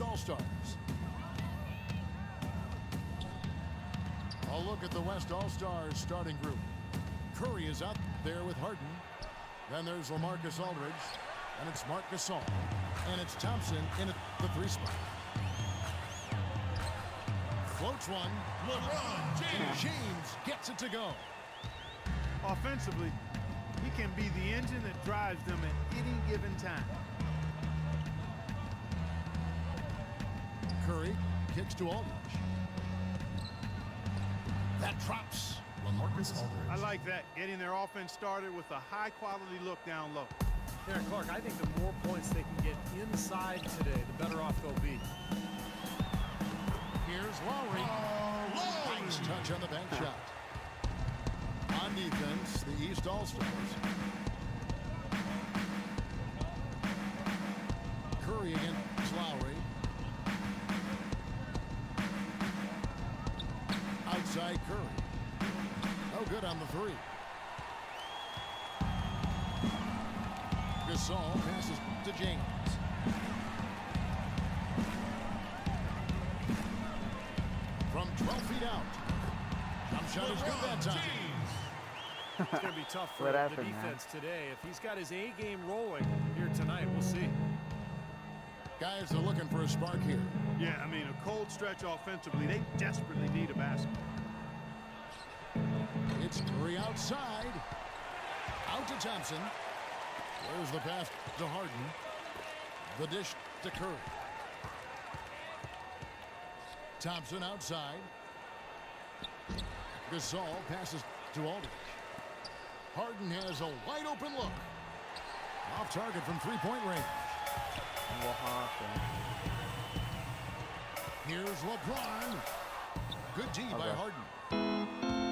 East All-Stars. A look at the West All-Stars starting group. Curry is out there with Harden. Then there's LaMarcus Aldridge. And it's Marc Gasol. And it's Thompson in at the 3 spot. Floats one. LeBron James. James gets it to go. Offensively, he can be the engine that drives them at any given time. Curry kicks to Aldridge. That drops. LaMarcus Aldridge. I like that, getting their offense started with a high-quality look down low. Yeah, Clark, I think the more points they can get inside today, the better off they'll be. Here's Lowry. Nice touch on the bank shot. On defense, the East All-Stars. Curry against Lowry. Outside Curry. No good on the 3. Gasol passes to James. From 12 feet out. Jump shot is good that time. It's going to be tough for the defense today. If he's got his A game rolling here tonight, we'll see. Guys are looking for a spark here. Yeah, I mean, a cold stretch offensively. They desperately need a basket. It's Curry outside. Out to Thompson. There's the pass to Harden. The dish to Curry. Thompson outside. Gasol passes to Aldridge. Harden has a wide open look. Off target from 3-point range. Here's LeBron. Good D by Harden.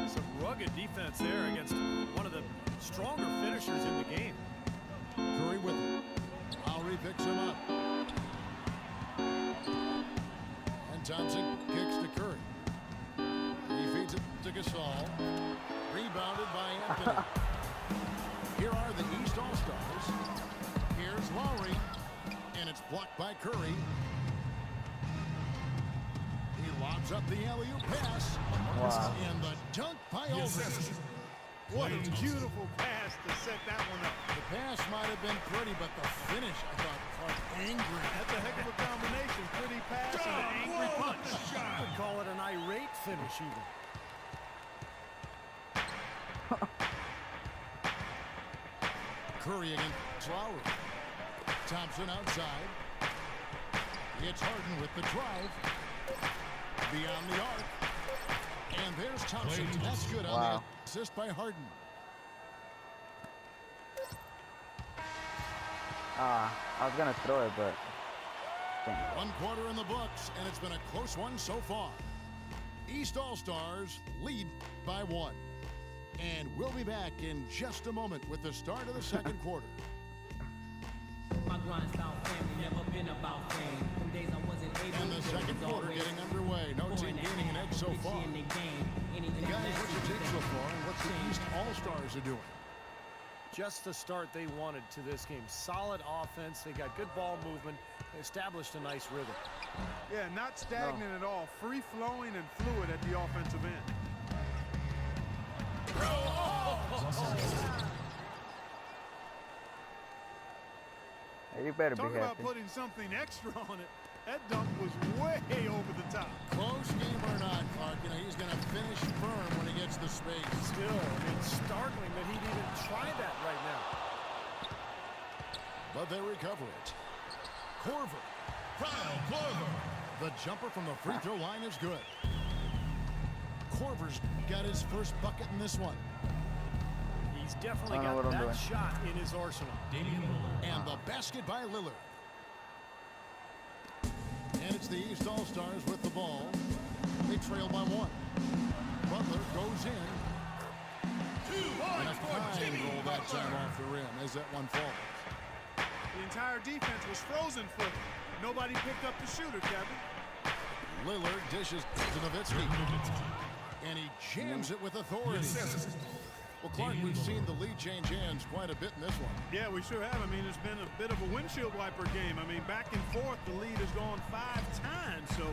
Some rugged defense there against one of the stronger finishers in the game. Curry with it. Lowry picks him up. And Thompson kicks to Curry. He feeds it to Gasol. Rebounded by Anthony. Here are the East All-Stars. Here's Lowry. And it's blocked by Curry. He lobs up the alley-oop pass. Wow. And the dunk by Aldridge. What a beautiful pass to set that one up. The pass might have been pretty, but the finish, I thought, felt angry. That's a heck of a combination. Pretty pass and an angry punch. I would call it an irate finish even. Curry against Lowry. Thompson outside. It's Harden with the drive. Beyond the arc. And there's Thompson. That's good on the assist by Harden. I was going to throw it, but... 1 quarter in the books, and it's been a close one so far. East All-Stars lead by 1. And we'll be back in just a moment with the start of the second quarter. My grind style family never been about fame. From days I wasn't able. And the second quarter getting underway. No team gaining an edge so far. And guys, what's your take so far, and what's the East All-Stars are doing? Just the start they wanted to this game. Solid offense. They got good ball movement. They established a nice rhythm. Yeah, not stagnant at all. Free-flowing and fluid at the offensive end. You better Talk be about happy. putting something extra on it. That dunk was way over the top. Close game or not, Clark, you know, he's going to finish firm when he gets the space. Still, I mean, startling that he'd even try that right now. But they recover it. Korver. Kyle Korver. The jumper from the free throw line is good. Korver's got his first bucket in this one. He's definitely got that shot in his arsenal. And the basket by Lillard. And it's the East All-Stars with the ball. They trail by 1. Butler goes in. And a fine roll that time off the rim as that one falls. The entire defense was frozen for him. Nobody picked up the shooter, Kevin. Lillard dishes to Nowitzki. And he jams it with authority. Well, Clark, we've seen the lead change hands quite a bit in this one. Yeah, we sure have. I mean, it's been a bit of a windshield wiper game. I mean, back and forth, the lead has gone 5 times, so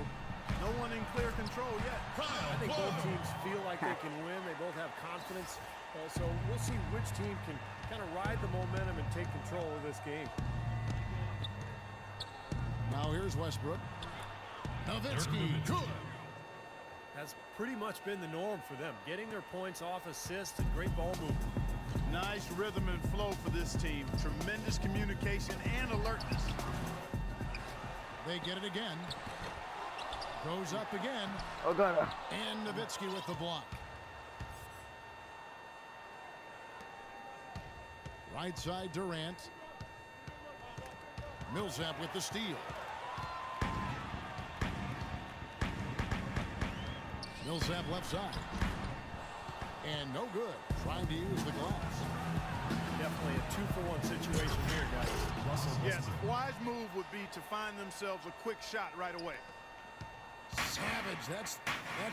no one in clear control yet. I think both teams feel like they can win. They both have confidence. So we'll see which team can kind of ride the momentum and take control of this game. Now here's Westbrook. Nowitzki, good. That's pretty much been the norm for them, getting their points off assists and great ball movement. Nice rhythm and flow for this team. Tremendous communication and alertness. They get it again. Goes up again. Oh, God. And Nowitzki with the block. Right side, Durant. Millsap with the steal. Millsap left side. And no good. Trying to use the glass. Definitely a 2-for-1 situation here, guys. Yes, wise move would be to find themselves a quick shot right away. Savage, that's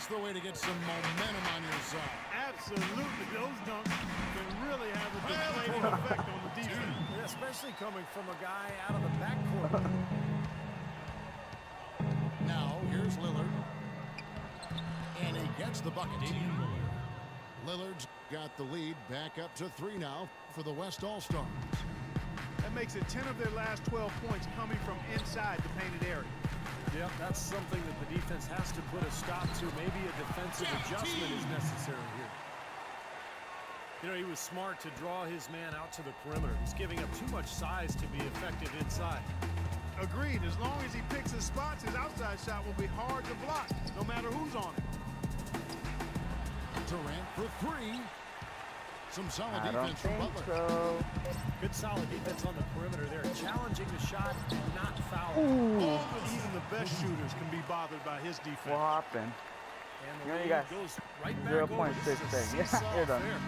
the way to get some momentum on your side. Absolutely. Those dunks can really have a deflating effect on the defense. Especially coming from a guy out of the backcourt. Now, here's Lillard. And he gets the bucket. Lillard's got the lead back up to 3 now for the West All-Stars. That makes it 10 of their last 12 points coming from inside the painted area. Yep, that's something that the defense has to put a stop to. Maybe a defensive adjustment is necessary here. You know, he was smart to draw his man out to the perimeter. He's giving up too much size to be effective inside. Agreed. As long as he picks his spots, his outside shot will be hard to block, no matter who's on it. Durant for 3. Some solid I don't defense from think Butler. so. Good solid defense on the perimeter there, challenging the shot and not fouling. Ooh. Even the best shooters can be bothered by his defense. What happened? And the Here you lead go. goes right back 0.6 over. This is a thing. seesaw You're done. affair.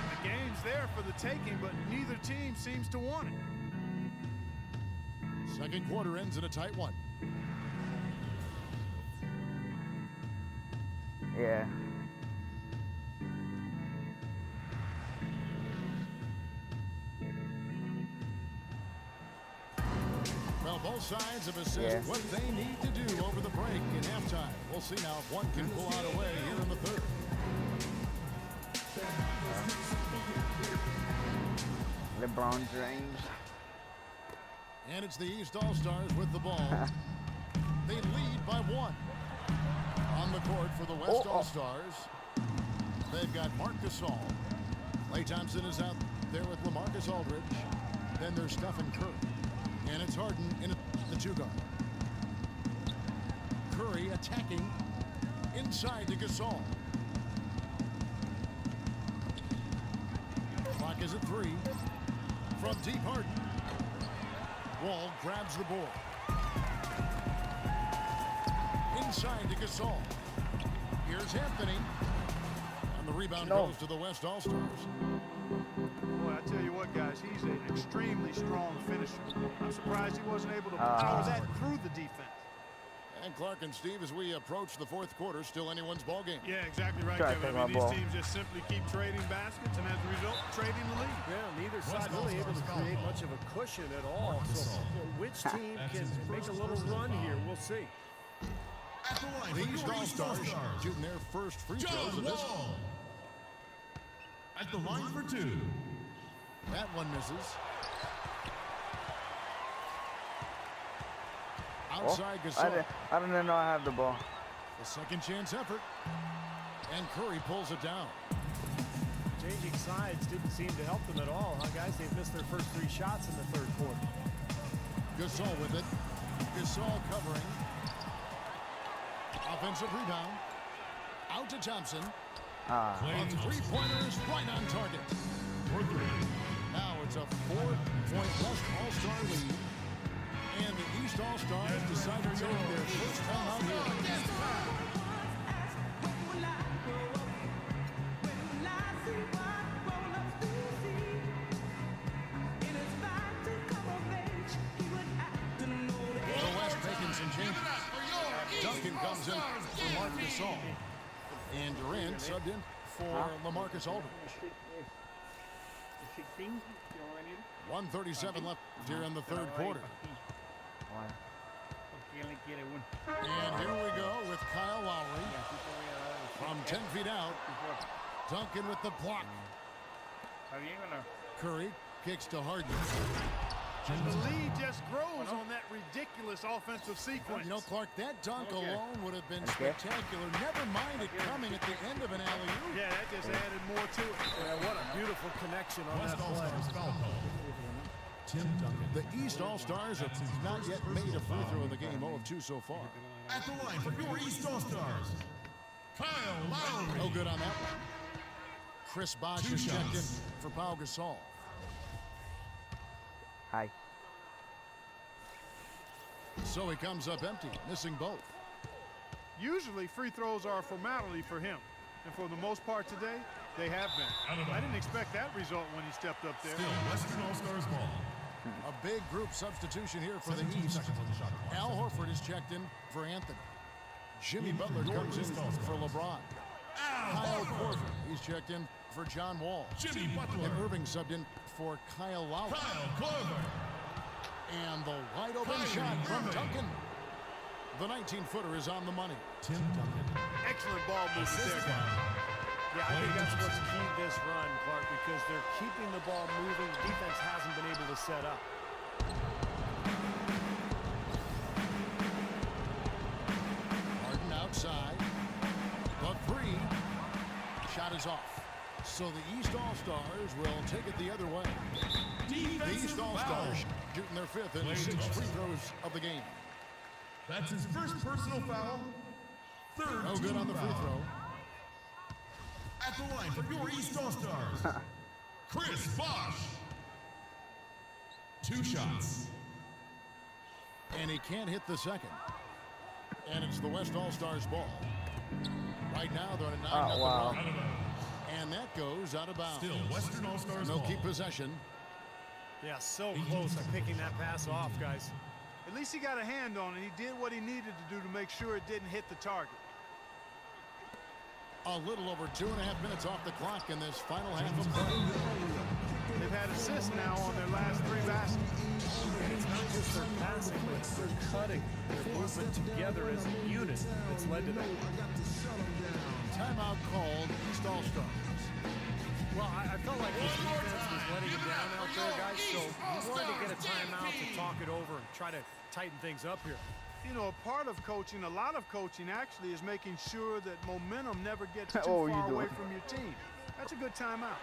The game's there for the taking, but neither team seems to want it. Second quarter ends in a tight one. Yeah. Well, both sides have assessed what they need to do over the break in halftime. We'll see now if one can pull out a way here in the third. LeBron James. And it's the East All-Stars with the ball. They lead by 1. On the court for the West All-Stars, they've got Marc Gasol. Klay Thompson is out there with LaMarcus Aldridge. Then there's Stephen Curry. And it's Harden in the 2-guard. Curry attacking inside to Gasol. Clock is at 3. From deep, Harden. Wall grabs the board. Inside to Gasol. Here's Anthony. And the rebound goes to the West All-Stars. Boy, I tell you what, guys, he's an extremely strong finisher. I'm surprised he wasn't able to power that through the defense. And Clark and Steve, as we approach the fourth quarter, still anyone's ball game. Yeah, exactly right, Try to Kevin. take I mean, my these ball. teams just simply keep trading baskets, and as a result, trading the lead. Yeah, neither side really able to create much of a cushion at all. So which team can make a little run here? We'll see. The East All-Stars shooting their first free throws of this one. At the line for 2. That one misses. Outside Gasol. I didn't know I had the ball. A second chance effort. And Curry pulls it down. Changing sides didn't seem to help them at all, huh, guys? They've missed their first 3 shots in the third quarter. Gasol with it. Gasol covering. Offensive rebound. Out to Thompson. On 3-pointers right on target. Now it's a 4-point West All-Star lead. And the East All-Stars decide to take their first time out here. The West making some changes. Duncan comes in for Marc Gasol. And Durant subbed in for LaMarcus Aldridge. 16. Yo, venir. 1:37 left here in the third quarter. One. Porque él le quiere uno. And here we go with Kyle Lowry Y así te voy a dar el from 10 feet out. 64. Duncan with the block. ¿Está bien o no? Curry kicks to Harden. And the lead just grows on that ridiculous offensive sequence. You know, Clark, that dunk Okay. alone would have been Okay. spectacular. Never mind it coming at the end of an alley-oop. Yeah, that just added more to it. Yeah, what a beautiful connection on West that play. All-Stars foul call. Tim Duncan. The East All-Stars have not yet made a free throw in the game, 0 of 2 so far. At the line for your East All-Stars, Kyle Lowry. No good on that one. Chris Bosh Two is checked in shots. for Pau Gasol. Hi. So he comes up empty, missing both. Usually free throws are a formality for him. And for the most part today, they have been. I didn't expect that result when he stepped up there. Still Western All-Stars ball. A big group substitution here for the 17 East. seconds on the shot clock. Al Horford is checked in for Anthony. Jimmy In Butler for your comes in East All-Stars. for LeBron. Al Kyle Horford. Korver, he's checked in for John Wall. Jimmy Butler. And Irving subbed in for Kyle Lowry. Kyle Korver. And the wide open Kyrie shot from Irving. Duncan. The 19-footer is on the money. Tim Duncan. Excellent ball movement there, Assist guys. Yeah, I think that's what's keyed this run, Clark, because they're keeping the ball moving. Defense hasn't been able to set up. Harden outside. The three. Shot is off. So the East All-Stars will take it the other way. The Defensive East foul. All-Stars shooting their fifth and Play 6 Thompson. free throws of the game. That's his first personal foul. Third No good team on the free foul. throw. At the line for your East All-Stars, Chris Bosh. 2 shots. And he can't hit the second. And it's the West All-Stars ball. Right now they're on a 9-0 wow. run. And that goes out of bounds. Still Western All-Stars They'll ball. keep possession. Yeah, so close to picking that pass off, guys. At least he got a hand on it. He did what he needed to do to make sure it didn't hit the target. A little over 2.5 minutes off the clock in this final half of play. They've had assists now on their last 3 baskets. And it's not just their passing, but their cutting, their movement together as a unit that's led to that. Timeout called East All-Stars. Well, I felt like the defense was letting him down out there, guys, so he wanted to get a timeout to talk it over and try to tighten things up here. You know, a part of coaching, a lot of coaching actually, is making sure that momentum never gets too What were you far away doing? from your team. That's a good timeout.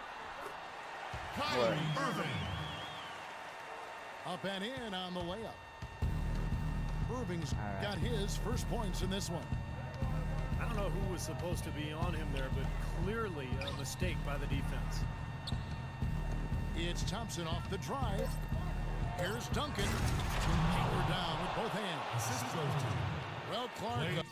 Kyrie Irving. Up and in on the layup. Irving's right. got his first points in this one. I don't know who was supposed to be on him there, but clearly a mistake by the defense. It's Thompson off the drive. Here's Duncan. Power down with both hands. Assist goes to Well, Clark,